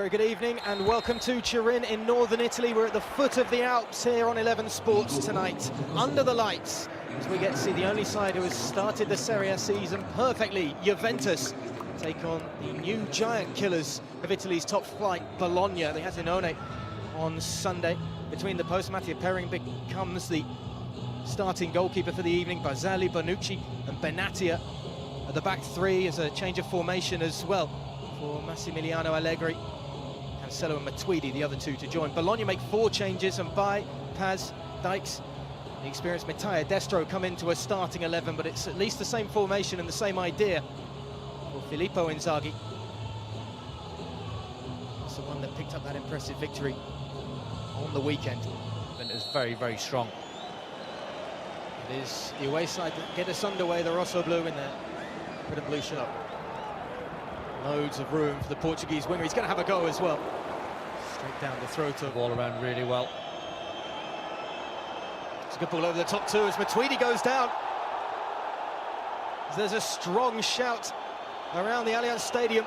Very good evening and welcome to Turin in northern Italy. We're at the foot of the Alps here on 11 Sports tonight, under the lights, as we get to see the only side who has started the Serie A season perfectly. Juventus take on the new giant killers of Italy's top flight, Bologna. They had Zinone on Sunday. Between the posts, Mattia Perin becomes the starting goalkeeper for the evening. Baselli, Bonucci and Benatia at the back three as a change of formation as well for Massimiliano Allegri. Cancelo and Matuidi, the other two to join. Bologna make 4 changes, and by Paz, Dykes, the experienced Mattia Destro come into a starting 11, but it's at least the same formation and the same idea for Filippo Inzaghi. It's the one that picked up that impressive victory on the weekend. And it was very, very strong. It is the away side that get us underway, the Rosso Blue in their red and blue shirt. Loads of room for the Portuguese winger. He's going to have a go as well. Straight down the throat of... Ball around really well. It's a good ball over the top too as Matuidi goes down. There's a strong shout around the Allianz Stadium.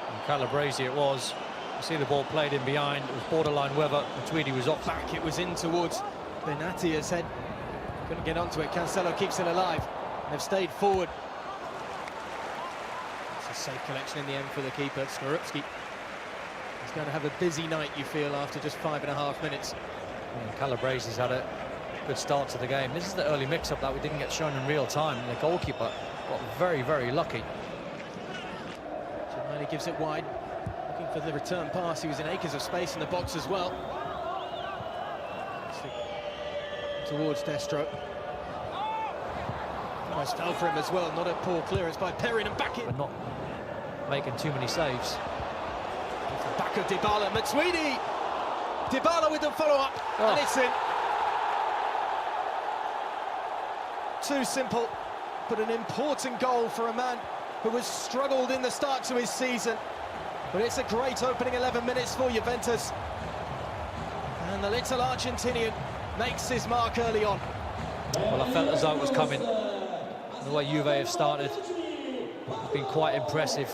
And Calabrese it was. You see the ball played in behind. It was borderline Weber. Matuidi was off. Back it was in towards Benatia's head. Couldn't get onto it. Cancelo keeps it alive. They've stayed forward. A safe collection in the end for the keeper, Skorupski. He's going to have a busy night, you feel, after just 5.5 minutes. And Calabrese's had a good start to the game. This is the early mix-up that we didn't get shown in real time. And the goalkeeper got very, very lucky. Giovanni gives it wide, looking for the return pass. He was in acres of space in the box as well. Towards Destro. Almost fell for him as well. Not a poor clearance by Perin, and back in. But not making too many saves. Back of Dybala, Matuidi! Dybala with the follow-up, and it's in. Too simple, but an important goal for a man who has struggled in the start to his season. But it's a great opening 11 minutes for Juventus. And the little Argentinian makes his mark early on. Well, I felt as though it was coming. The way Juve have started has been quite impressive.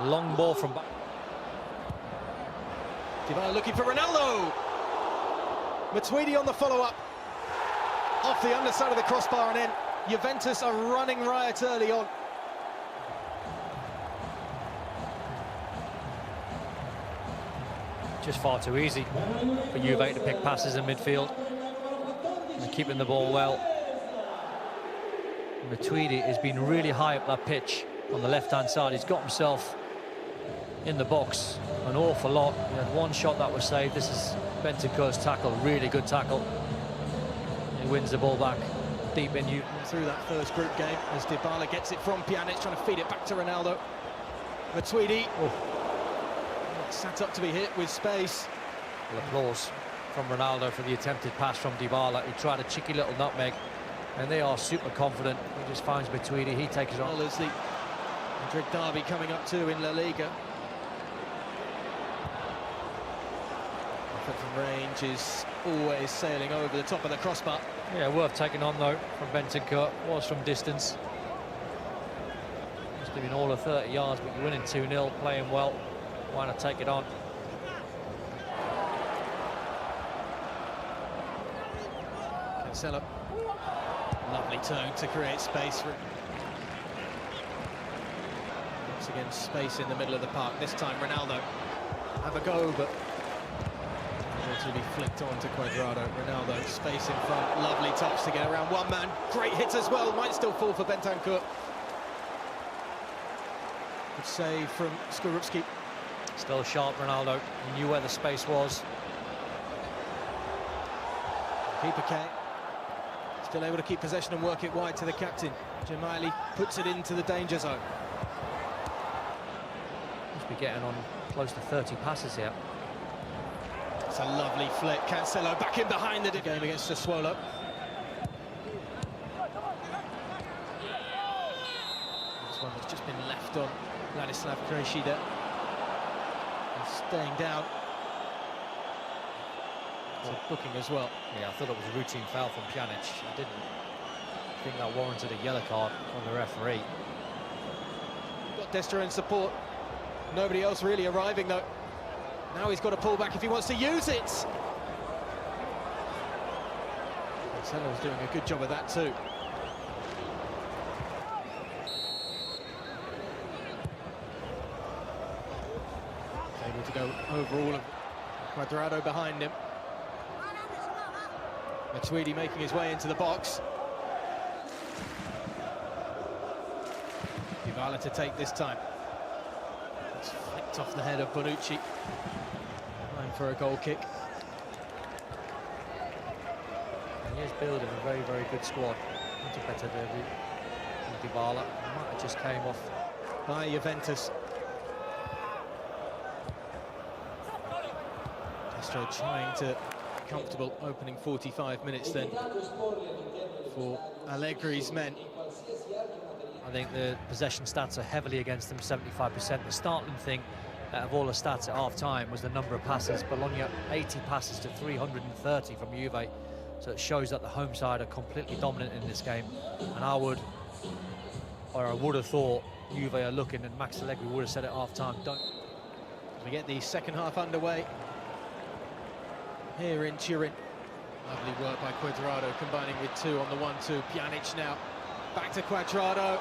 Long ball from back. Dybala looking for Ronaldo. Matuidi on the follow-up. Off the underside of the crossbar and in. Juventus are running riot early on. Just far too easy for Juve to pick passes in midfield. And keeping the ball well. Matuidi has been really high up that pitch on the left-hand side. He's got himself in the box an awful lot. He had one shot that was saved. This is Bentancur's tackle, really good tackle. He wins the ball back deep in you. Through that first group game as Dybala gets it from Pjanic, trying to feed it back to Ronaldo. Matuidi sat up to be hit with space. Well, applause from Ronaldo for the attempted pass from Dybala. He tried a cheeky little nutmeg, and they are super confident. He just finds Matuidi, he takes it on. As the Madrid derby coming up too in La Liga. Effort from range is always sailing over the top of the crossbar. Yeah, worth taking on though from Bentancur. Was from distance. Must have been all of 30 yards, but you're winning 2-0, playing well. Why not take it on? Cancelo. Lovely turn to create space for... Once again, space in the middle of the park. This time, Ronaldo have a go, but to be flicked on to Cuadrado. Ronaldo, space in front. Lovely touch to get around one man. Great hit as well. Might still fall for Bentancur. Good save from Skorupski. Still sharp, Ronaldo. He knew where the space was. Keeper K. Still able to keep possession and work it wide to the captain. Jamali puts it into the danger zone. Must be getting on close to 30 passes here. It's a lovely flick. Cancelo back in behind the game against Sassuolo. This one that's just been left on Ladislav Krejcida. Staying down. It's a booking as well. Yeah, I thought it was a routine foul from Pjanic. I didn't think that warranted a yellow card from the referee. Got Destro in support. Nobody else really arriving though. Now he's got to pull back if he wants to use it. Cancelo's doing a good job of that too. Able to go over all of Cuadrado behind him. Matuidi making his way into the box. Dybala to take this time. It's flicked off the head of Bonucci. Time for a goal kick. He is building a very, very good squad. Much better than Dybala. Might have just came off by Juventus. Castro trying to be comfortable opening 45 minutes then for Allegri's men. I think the possession stats are heavily against them, 75%. The startling thing out of all the stats at half-time was the number of passes. Bologna 80 passes to 330 from Juve. So it shows that the home side are completely dominant in this game. And I would have thought Juve are looking, and Max Allegri would have said at half-time, don't. We get the second half underway here in Turin. Lovely work by Cuadrado, combining with two on the 1-2. Pjanic now back to Cuadrado.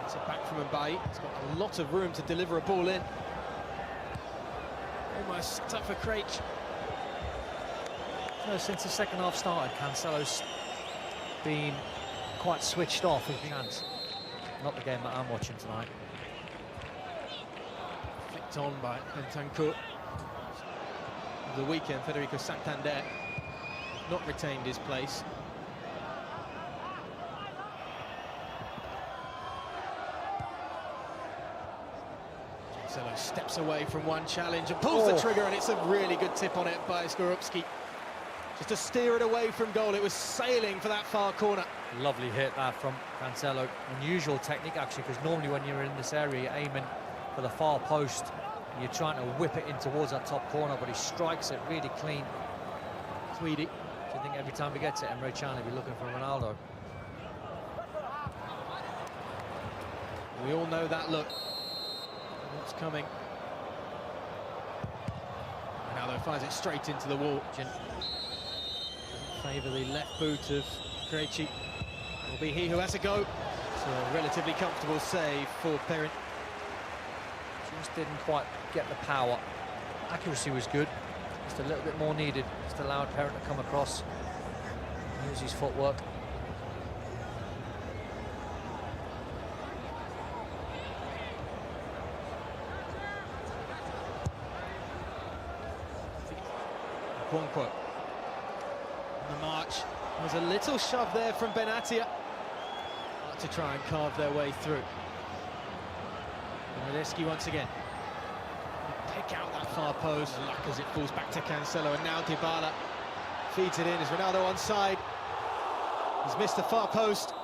It's a back from Mbaye. He's got a lot of room to deliver a ball in. Almost tough for Craich. No, since the second half started, Cancelo's been quite switched off, if you can't. Not the game that I'm watching tonight. Flicked on by Bentancur. The weekend, Federico Santander not retained his place. Cancelo steps away from one challenge and pulls the trigger, and it's a really good tip on it by Skorupski. Just to steer it away from goal. It was sailing for that far corner. Lovely hit that from Cancelo. Unusual technique, actually, because normally when you're in this area, you're aiming for the far post. You're trying to whip it in towards that top corner, but he strikes it really clean. Tweedy. So I think every time he gets it, Emre Can will be looking for Ronaldo. We all know that look. What's coming? Ronaldo fires it straight into the wall. Favour the left boot of Krejci. Will be he who has a go. So a relatively comfortable save for Perrin. Just didn't quite get the power. Accuracy was good, just a little bit more needed. Just allowed Perrin to come across, use his footwork. Quonko on the march. There's a little shove there from Benatia to try and carve their way through. Bernardeschi once again. Pick out that far post. Luck as it falls back to Cancelo, and now Dybala feeds it in. Is Ronaldo onside? He's missed the far post.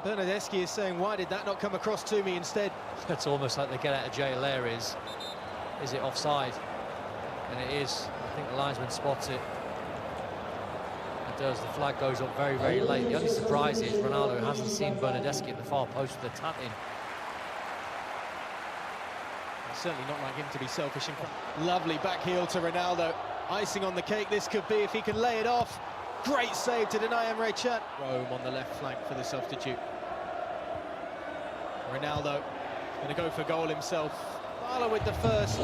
Bernardeschi is saying, why did that not come across to me instead? It's almost like the get out of jail there is it offside? And it is. I think the linesman spots it. It does. The flag goes up very, very late. The only surprise is Ronaldo hasn't seen Bernardeschi at the far post with the tap in. It's certainly not like him to be selfish in front. Lovely back heel to Ronaldo. Icing on the cake this could be if he can lay it off. Great save to deny Emre Can. Rome on the left flank for the substitute. Ronaldo going to go for goal himself. Dybala with the first.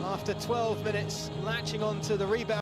After 12 minutes, latching on to the rebound.